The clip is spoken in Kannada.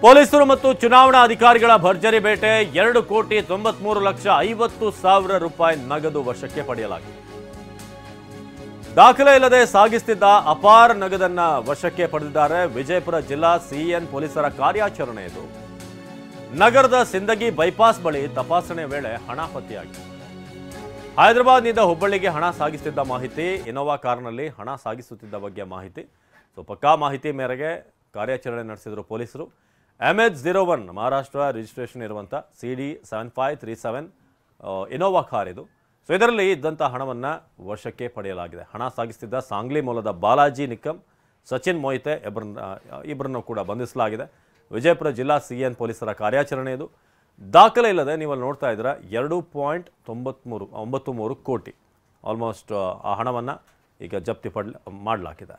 ಪೊಲೀಸರು ಮತ್ತು ಚುನಾವಣಾ ಅಧಿಕಾರಿಗಳ ಭರ್ಜರಿ ಬೇಟೆ 2,93,50,000 ರೂಪಾಯಿ ನಗದು ವಶಕ್ಕೆ ಪಡೆಯಲಾಗಿದೆ. ದಾಖಲೆ ಇಲ್ಲದೆ ಸಾಗಿಸುತ್ತಿದ್ದ ಅಪಾರ ನಗದನ್ನ ವಶಕ್ಕೆ ಪಡೆದಿದ್ದಾರೆ. ವಿಜಯಪುರ ಜಿಲ್ಲಾ ಸಿಎನ್ ಪೊಲೀಸರ ಕಾರ್ಯಾಚರಣೆ ಇದು. ನಗರದ ಸಿಂದಗಿ ಬೈಪಾಸ್ ಬಳಿ ತಪಾಸಣೆ ವೇಳೆ ಹಣ ಪತ್ತೆಯಾಗಿದೆ. ಹೈದರಾಬಾದ್ನಿಂದ ಹುಬ್ಬಳ್ಳಿಗೆ ಹಣ ಸಾಗಿಸುತ್ತಿದ್ದ ಮಾಹಿತಿ, ಇನೋವಾ ಕಾರ್ನಲ್ಲಿ ಹಣ ಸಾಗಿಸುತ್ತಿದ್ದ ಬಗ್ಗೆ ಮಾಹಿತಿ. ಪಕ್ಕಾ ಮಾಹಿತಿ ಮೇರೆಗೆ ಕಾರ್ಯಾಚರಣೆ ನಡೆಸಿದರು ಪೊಲೀಸರು. MH01 ಮಹಾರಾಷ್ಟ್ರ ರಿಜಿಸ್ಟ್ರೇಷನ್ ಇರುವಂಥ CD7537 ಇನೋವಾ ಕಾರ್ ಇದು. ಇದರಲ್ಲಿ ಇದ್ದಂಥ ಹಣವನ್ನು ವಶಕ್ಕೆ ಪಡೆಯಲಾಗಿದೆ. ಹಣ ಸಾಗಿಸುತ್ತಿದ್ದ ಸಾಂಗ್ಲಿ ಮೂಲದ ಬಾಲಾಜಿ ನಿಕ್ಕಮ್, ಸಚಿನ್ ಮೊಹಿತೆ ಇಬ್ಬರನ್ನು ಕೂಡ ಬಂಧಿಸಲಾಗಿದೆ. ವಿಜಯಪುರ ಜಿಲ್ಲಾ ಸಿಎನ್ ಪೊಲೀಸರ ಕಾರ್ಯಾಚರಣೆ ಇದು. ದಾಖಲೆ ಇಲ್ಲದೆ ನೀವು ಅಲ್ಲಿ ನೋಡ್ತಾ ಇದ್ದೀರಾ 2.93 ಕೋಟಿ ಆಲ್ಮೋಸ್ಟ್ ಆ ಹಣವನ್ನು ಈಗ ಜಪ್ತಿ ಮಾಡಲಾಗಿದೆ.